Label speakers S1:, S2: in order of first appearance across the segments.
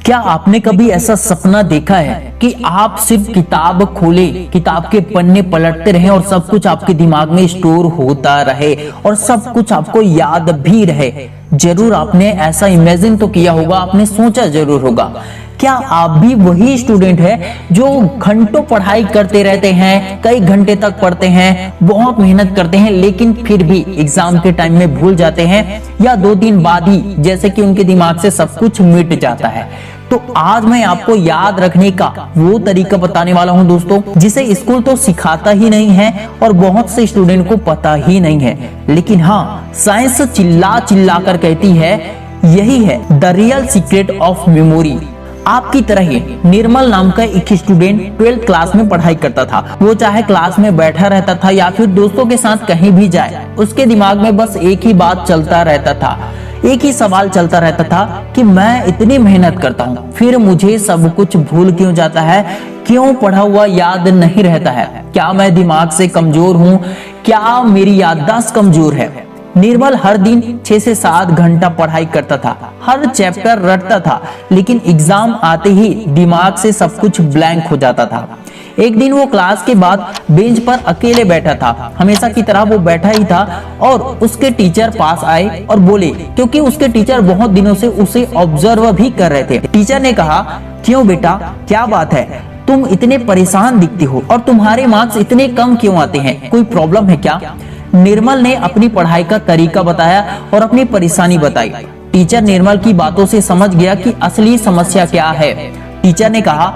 S1: क्या आपने कभी ऐसा सपना देखा है कि आप सिर्फ किताब खोले, किताब के पन्ने पलटते रहें और सब कुछ आपके दिमाग में स्टोर होता रहे और सब कुछ आपको याद भी रहे? जरूर आपने ऐसा इमेजिन तो किया होगा, आपने सोचा जरूर होगा। क्या आप भी वही स्टूडेंट है जो घंटों पढ़ाई करते रहते हैं, कई घंटे तक पढ़ते हैं, बहुत मेहनत करते हैं, लेकिन फिर भी एग्जाम के टाइम में भूल जाते हैं या 2 दिन बाद ही जैसे कि उनके दिमाग से सब कुछ मिट जाता है? तो आज मैं आपको याद रखने का वो तरीका बताने वाला हूं दोस्तों, जिसे स्कूल तो सिखाता ही नहीं है और बहुत से स्टूडेंट को पता ही नहीं है, लेकिन हाँ, साइंस चिल्ला चिल्ला कर कहती है यही है the real secret of memory. आपकी तरह ही निर्मल नाम का एक स्टूडेंट 12th क्लास में पढ़ाई करता था। वो चाहे क्लास में बैठा रहता था या फिर दोस्तों के साथ कहीं भी जाए, उसके दिमाग में बस एक ही बात चलता रहता था, एक ही सवाल चलता रहता था कि मैं इतनी मेहनत करता हूँ, फिर मुझे सब कुछ भूल क्यों जाता है, क्यों पढ़ा हुआ याद नहीं रहता है, क्या मैं दिमाग से कमजोर हूँ, क्या मेरी याददाश्त कमजोर है? निर्मल हर दिन 6 से 7 घंटा पढ़ाई करता था, हर चैप्टर रटता था, लेकिन एग्जाम आते ही दिमाग से सब कुछ ब्लैंक हो जाता था। एक दिन वो क्लास के बाद बेंच पर अकेले बैठा था, हमेशा की तरह वो बैठा ही था और उसके टीचर पास आए और बोले, क्योंकि उसके टीचर बहुत दिनों से उसे ऑब्जर्व भी कर रहे थे। टीचर ने कहा, क्यों बेटा, क्या बात है, तुम इतने परेशान दिखते हो और तुम्हारे मार्क्स इतने कम क्यों आते हैं, कोई प्रॉब्लम है क्या? निर्मल ने अपनी पढ़ाई का तरीका बताया और अपनी परेशानी बताई। टीचर निर्मल की बातों से समझ गया कि असली समस्या क्या है। टीचर ने कहा,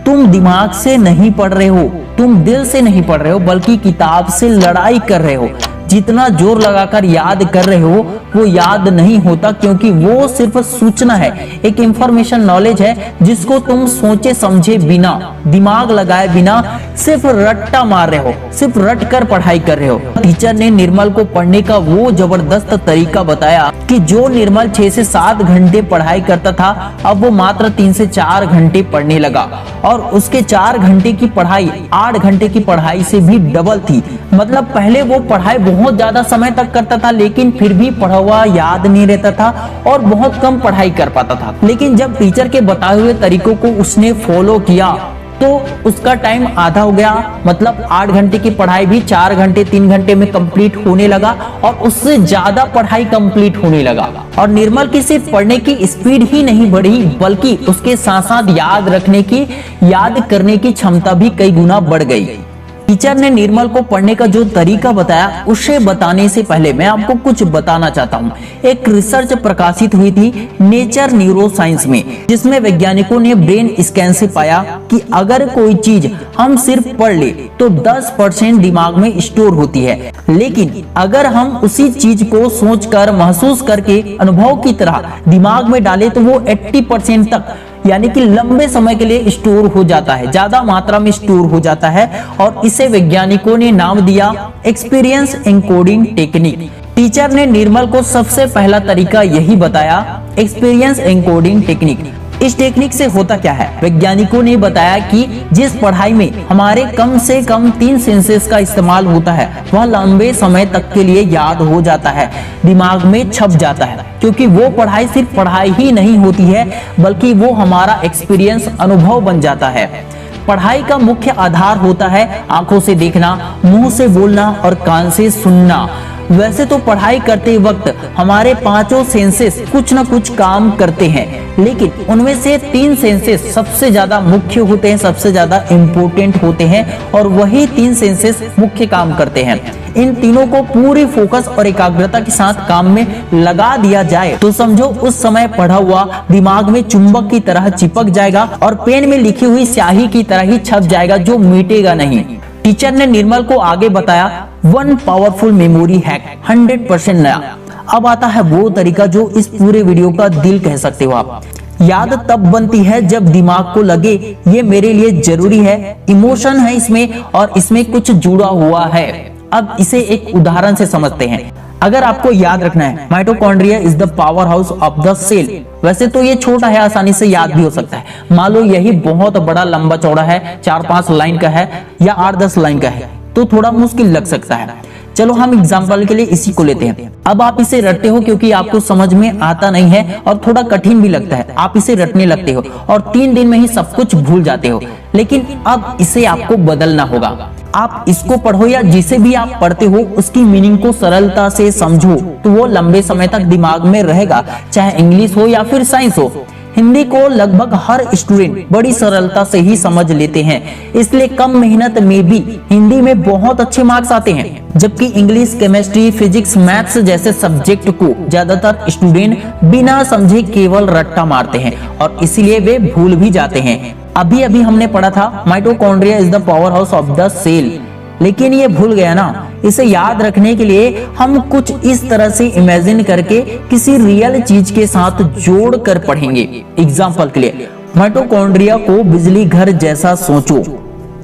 S1: तुम दिमाग से नहीं पढ़ रहे हो, तुम दिल से नहीं पढ़ रहे हो, बल्कि किताब से लड़ाई कर रहे हो। जितना जोर लगाकर याद कर रहे हो वो याद नहीं होता, क्योंकि वो सिर्फ सूचना है, एक इंफॉर्मेशन नॉलेज है जिसको तुम सोचे समझे बिना, दिमाग लगाए बिना सिर्फ रट्टा मार रहे हो, सिर्फ रट कर पढ़ाई कर रहे हो। टीचर ने निर्मल को पढ़ने का वो जबरदस्त तरीका बताया कि जो निर्मल 6 से 7 घंटे पढ़ाई करता था, अब वो मात्र 3 से 4 घंटे पढ़ने लगा और उसके 4 घंटे की पढ़ाई 8 घंटे की पढ़ाई से भी डबल थी। मतलब पहले वो पढ़ाई बहुत ज्यादा समय तक करता था, लेकिन फिर भी पढ़ा हुआ याद नहीं रहता था और बहुत कम पढ़ाई कर पाता था। लेकिन जब टीचर के बताए हुए तरीकों को उसने फॉलो किया तो उसका टाइम आधा हो गया, मतलब 8 घंटे की पढ़ाई भी 4 घंटे 3 घंटे में कंप्लीट होने लगा और उससे ज्यादा पढ़ाई कंप्लीट होने लगा। और निर्मल की सिर्फ पढ़ने की स्पीड ही नहीं बढ़ी, बल्कि उसके साथ साथ याद रखने की, याद करने की क्षमता भी कई गुना बढ़ गई। टीचर ने निर्मल को पढ़ने का जो तरीका बताया, उसे बताने से पहले मैं आपको कुछ बताना चाहता हूँ। एक रिसर्च प्रकाशित हुई थी नेचर न्यूरोसाइंस में, जिसमें वैज्ञानिकों ने ब्रेन स्कैन से पाया कि अगर कोई चीज हम सिर्फ पढ़ ले तो 10% दिमाग में स्टोर होती है, लेकिन अगर हम उसी चीज को सोचकर, महसूस करके, अनुभव की तरह दिमाग में डाले तो वो 80% तक, यानी कि लंबे समय के लिए स्टोर हो जाता है, ज्यादा मात्रा में स्टोर हो जाता है। और इसे वैज्ञानिकों ने नाम दिया एक्सपीरियंस एनकोडिंग टेक्निक। टीचर ने निर्मल को सबसे पहला तरीका यही बताया, एक्सपीरियंस एनकोडिंग टेक्निक। इस टेक्निक से होता क्या है? वैज्ञानिकों ने बताया कि जिस पढ़ाई में हमारे कम से कम 3 सेंसेस का इस्तेमाल होता है, वह लंबे समय तक के लिए याद हो जाता है, दिमाग में छप जाता है, क्योंकि वो पढ़ाई सिर्फ पढ़ाई ही नहीं होती है, बल्कि वो हमारा एक्सपीरियंस, अनुभव बन जाता है। पढ़ाई का मुख्य आधार होता है आंखों से देखना, मुंह से बोलना और कान से सुनना। वैसे तो पढ़ाई करते वक्त हमारे 5 सेंसेस कुछ न कुछ काम करते हैं, लेकिन उनमें से 3 सेंसेस सबसे ज्यादा मुख्य होते हैं, सबसे ज्यादा इम्पोर्टेंट होते हैं और वही 3 सेंसेस मुख्य काम करते हैं। इन तीनों को पूरी फोकस और एकाग्रता के साथ काम में लगा दिया जाए तो समझो उस समय पढ़ा हुआ दिमाग में चुंबक की तरह चिपक जाएगा और पेन में लिखी हुई स्याही की तरह ही छप जाएगा, जो मिटेगा नहीं। टीचर ने निर्मल को आगे बताया, 1 पावरफुल मेमोरी हैक, 100% नया। अब आता है वो तरीका जो इस पूरे वीडियो का दिल कह सकते हो आप। याद तब बनती है जब दिमाग को लगे ये मेरे लिए जरूरी है, इमोशन है इसमें और इसमें कुछ जुड़ा हुआ है। अब इसे एक उदाहरण से समझते हैं। अगर आपको याद रखना है mitochondria is the power house of the cell, वैसे तो ये छोटा है, आसानी से याद भी हो सकता है। मान लो यही बहुत बड़ा लंबा चौड़ा है, 4-5 लाइन का है या 8-10 लाइन का है, तो थोड़ा मुश्किल लग सकता है। चलो हम एग्जाम्पल के लिए इसी को लेते हैं। अब आप इसे रटते हो क्योंकि आपको समझ में आता नहीं है और थोड़ा कठिन भी लगता है, आप इसे रटने लगते हो और 3 दिन में ही सब कुछ भूल जाते हो। लेकिन अब इसे आपको बदलना होगा। आप इसको पढ़ो या जिसे भी आप पढ़ते हो उसकी मीनिंग को सरलता से समझो, तो वो लंबे समय तक दिमाग में रहेगा, चाहे इंग्लिश हो या फिर साइंस हो। हिंदी को लगभग हर स्टूडेंट बड़ी सरलता से ही समझ लेते हैं, इसलिए कम मेहनत में भी हिंदी में बहुत अच्छे मार्क्स आते हैं। जबकि इंग्लिश, केमिस्ट्री, फिजिक्स, मैथ्स जैसे सब्जेक्ट को ज्यादातर स्टूडेंट बिना समझे केवल रट्टा मारते हैं और इसीलिए वे भूल भी जाते हैं। अभी अभी हमने पढ़ा था mitochondria is the power house of the cell, लेकिन ये भूल गया ना। इसे याद रखने के लिए हम कुछ इस तरह से इमेजिन करके किसी रियल चीज के साथ जोड़ कर पढ़ेंगे। एग्जाम्पल के लिए माइटोकॉन्ड्रिया को बिजली घर जैसा सोचो,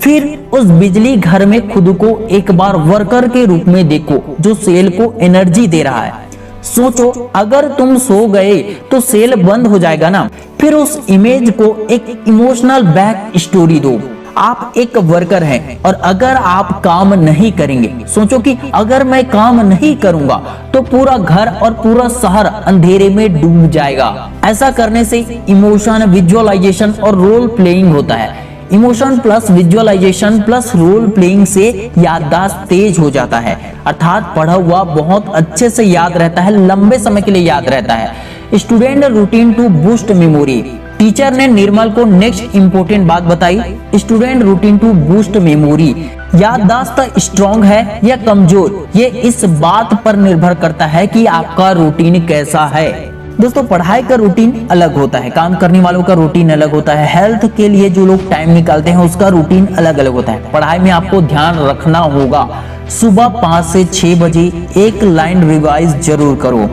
S1: फिर उस बिजली घर में खुद को एक बार वर्कर के रूप में देखो जो सेल को एनर्जी दे रहा है। सोचो अगर तुम सो गए तो सेल बंद हो जाएगा ना। फिर उस इमेज को एक इमोशनल बैक स्टोरी दो। आप एक वर्कर हैं और अगर आप काम नहीं करेंगे, सोचो कि अगर मैं काम नहीं करूंगा तो पूरा घर और पूरा शहर अंधेरे में डूब जाएगा। ऐसा करने से इमोशन, विजुअलाइजेशन और रोल प्लेइंग होता है। Emotion plus visualisation plus role playing से याददाश्त तेज हो जाता है, अर्थात पढ़ा हुआ बहुत अच्छे से याद रहता है, लंबे समय के लिए याद रहता है। Student routine to boost memory. Teacher ने निर्मल को नेक्स्ट इंपॉर्टेंट बात बताई, student routine to boost memory. याददाश्त स्ट्रॉन्ग है या कमजोर, ये इस बात पर निर्भर करता है कि आपका रूटीन कैसा है। दोस्तों पढ़ाई का रूटीन अलग होता है, काम करने वालों का रूटीन अलग होता है, हेल्थ के लिए जो लोग टाइम निकालते हैं उसका रूटीन अलग अलग होता है। पढ़ाई में आपको ध्यान रखना होगा, सुबह 5 से 6 बजे एक लाइन रिवाइज जरूर करो।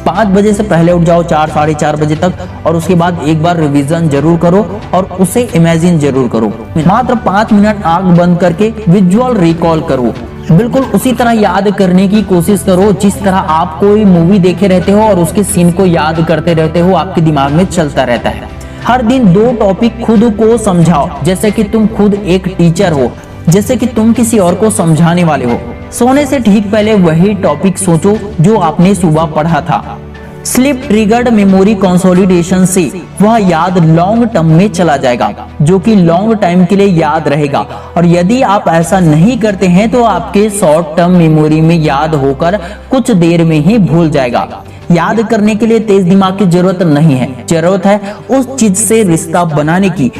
S1: 5 बजे से पहले उठ जाओ 4 साढ़े 4 बजे तक और उसके बाद एक बार रिवीजन जरूर करो और उसे इमेजिन जरूर करो। मात्र 5 मिनट आंख बंद करके विजुअल रिकॉल करो। बिल्कुल उसी तरह याद करने की कोशिश करो जिस तरह आप कोई मूवी देखे रहते हो और उसके सीन को याद करते रहते हो, आपके दिमाग में चलता रहता है। हर दिन 2 टॉपिक खुद को समझाओ, जैसे कि तुम खुद एक टीचर हो, जैसे कि तुम किसी और को समझाने वाले हो। सोने से ठीक पहले वही टॉपिक सोचो जो आपने सुबह पढ़ा था। स्लिप ट्रिगर्ड मेमोरी कंसोलिडेशन से वह याद लॉन्ग टर्म में चला जाएगा, जो कि लॉन्ग टाइम के लिए याद रहेगा। और यदि आप ऐसा नहीं करते हैं तो आपके शॉर्ट टर्म मेमोरी में याद होकर कुछ देर में ही भूल जाएगा। याद करने के लिए तेज दिमाग की जरूरत नहीं है, जरूरत है उस चीज से रिश्ता बनाने की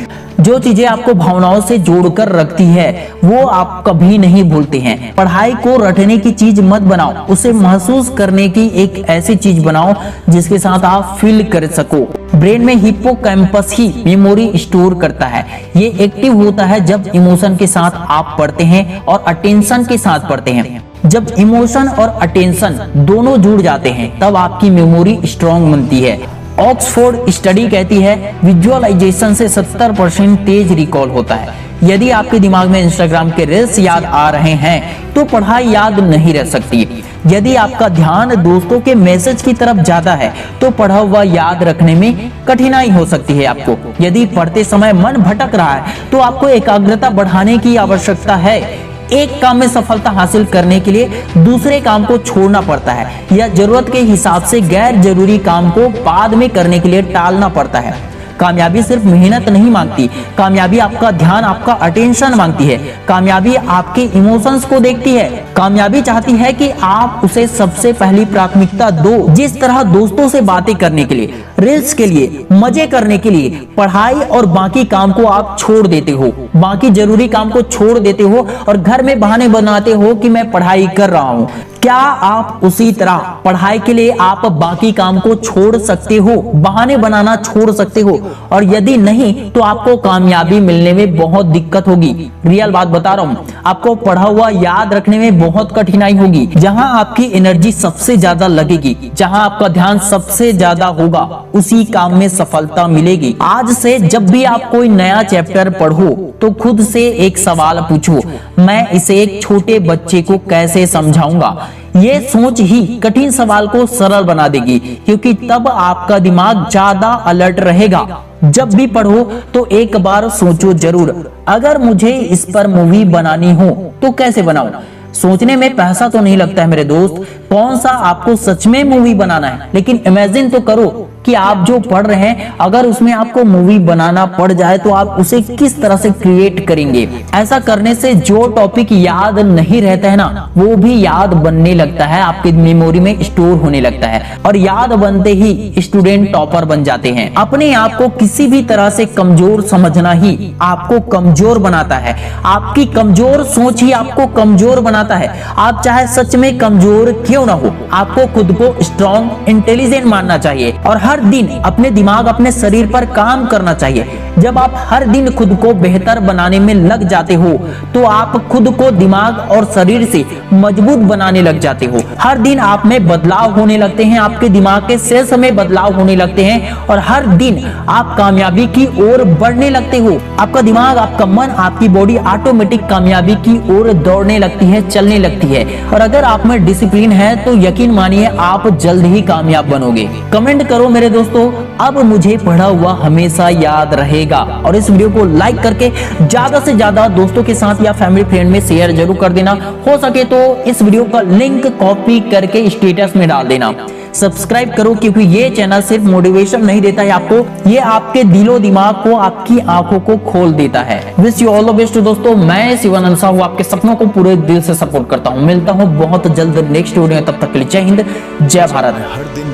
S1: जो चीजें आपको भावनाओं से जोड़कर रखती है, वो आप कभी नहीं भूलते हैं। पढ़ाई को रटने की चीज मत बनाओ, उसे महसूस करने की एक ऐसी चीज बनाओ जिसके साथ आप फील कर सको। ब्रेन में हिप्पोकैम्पस ही मेमोरी स्टोर करता है। ये एक्टिव होता है जब इमोशन के साथ आप पढ़ते हैं और अटेंशन के साथ पढ़ते हैं। जब इमोशन और अटेंशन दोनों जुड़ जाते हैं तब आपकी मेमोरी स्ट्रॉन्ग बनती है। ऑक्सफोर्ड स्टडी कहती है विजुअलाइजेशन से 70% तेज रिकॉल होता है। यदि आपके दिमाग में इंस्टाग्राम के रील्स याद आ रहे हैं तो पढ़ाई याद नहीं रह सकती। यदि आपका ध्यान दोस्तों के मैसेज की तरफ ज्यादा है तो पढ़ा हुआ याद रखने में कठिनाई हो सकती है आपको। यदि पढ़ते समय मन भटक रहा है तो आपको एकाग्रता बढ़ाने की आवश्यकता है। एक काम में सफलता हासिल करने के लिए दूसरे काम को छोड़ना पड़ता है या जरूरत के हिसाब से गैर जरूरी काम को बाद में करने के लिए टालना पड़ता है। कामयाबी सिर्फ मेहनत नहीं मांगती, कामयाबी आपका ध्यान, आपका अटेंशन मांगती है। कामयाबी आपके इमोशंस को देखती है। कामयाबी चाहती है कि आप उसे सबसे पहली प्राथमिकता दो। जिस तरह दोस्तों से बातें करने के लिए, रील्स के लिए, मजे करने के लिए पढ़ाई और बाकी काम को आप छोड़ देते हो, बाकी जरूरी काम को छोड़ देते हो और घर में बहाने बनाते हो कि मैं पढ़ाई कर रहा हूँ, क्या आप उसी तरह पढ़ाई के लिए आप बाकी काम को छोड़ सकते हो, बहाने बनाना छोड़ सकते हो? और यदि नहीं तो आपको कामयाबी मिलने में बहुत दिक्कत होगी। रियल बात बता रहा हूँ, आपको पढ़ा हुआ याद रखने में बहुत कठिनाई होगी। जहां आपकी एनर्जी सबसे ज्यादा लगेगी, जहां आपका ध्यान सबसे ज्यादा होगा, उसी काम में सफलता मिलेगी। आज से जब भी आप कोई नया चैप्टर पढ़ो तो खुद से एक सवाल पूछो, मैं इसे एक छोटे बच्चे को कैसे समझाऊंगा? ये सोच ही कठिन सवाल को सरल बना देगी, क्योंकि तब आपका दिमाग ज्यादा अलर्ट रहेगा। जब भी पढ़ो तो एक बार सोचो जरूर, अगर मुझे इस पर मूवी बनानी हो तो कैसे बनाऊं? सोचने में पैसा तो नहीं लगता है मेरे दोस्त, कौन सा आपको सच में मूवी बनाना है, लेकिन इमेजिन तो करो कि आप जो पढ़ रहे हैं अगर उसमें आपको मूवी बनाना पड़ जाए तो आप उसे किस तरह से क्रिएट करेंगे। ऐसा करने से जो टॉपिक याद नहीं रहता है ना, वो भी याद बनने लगता है, आपकी मेमोरी में स्टोर होने लगता है और याद बनते ही स्टूडेंट टॉपर बन जाते हैं। अपने आप को किसी भी तरह से कमजोर समझना ही आपको कमजोर बनाता है। आपकी कमजोर सोच ही आपको कमजोर बनाता है। आप चाहे सच में कमजोर क्यों ना हो, आपको खुद को स्ट्रॉन्ग इंटेलिजेंट मानना चाहिए और हर दिन अपने दिमाग अपने शरीर पर काम करना चाहिए। जब आप हर दिन खुद को बेहतर बनाने में लग जाते हो तो आप खुद को दिमाग और शरीर से मजबूत बनाने लग जाते हो। हर दिन आप में बदलाव होने लगते हैं, आपके दिमाग के सेल्स में बदलाव होने लगते हैं और हर दिन आप कामयाबी की ओर बढ़ने लगते हो। आपका दिमाग, आपका मन, आपकी बॉडी ऑटोमेटिक कामयाबी की ओर दौड़ने लगती है, चलने लगती है। और अगर आप में डिसिप्लिन है तो यकीन मानिए आप जल्द ही कामयाब बनोगे। कमेंट करो मेरे दोस्तों, अब मुझे पढ़ा हुआ हमेशा याद रहेगा। और इस वीडियो को लाइक करके ज्यादा से ज्यादा दोस्तों के साथ या फैमिली फ्रेंड में शेयर जरूर कर देना। हो सके तो इस वीडियो का लिंक कॉपी करके स्टेटस में डाल देना। सब्सक्राइब करो क्योंकि ये चैनल सिर्फ मोटिवेशन नहीं देता है आपको, ये आपके दिलो दिमाग को, आपकी आंखों को खोल देता है। Wish you all the best दोस्तों। मैं शिवानंद साहू आपके सपनों को पूरे दिल से सपोर्ट करता हूँ। मिलता हूँ बहुत जल्द नेक्स्ट वीडियो में, तब तक के लिए जय हिंद, जय भारत।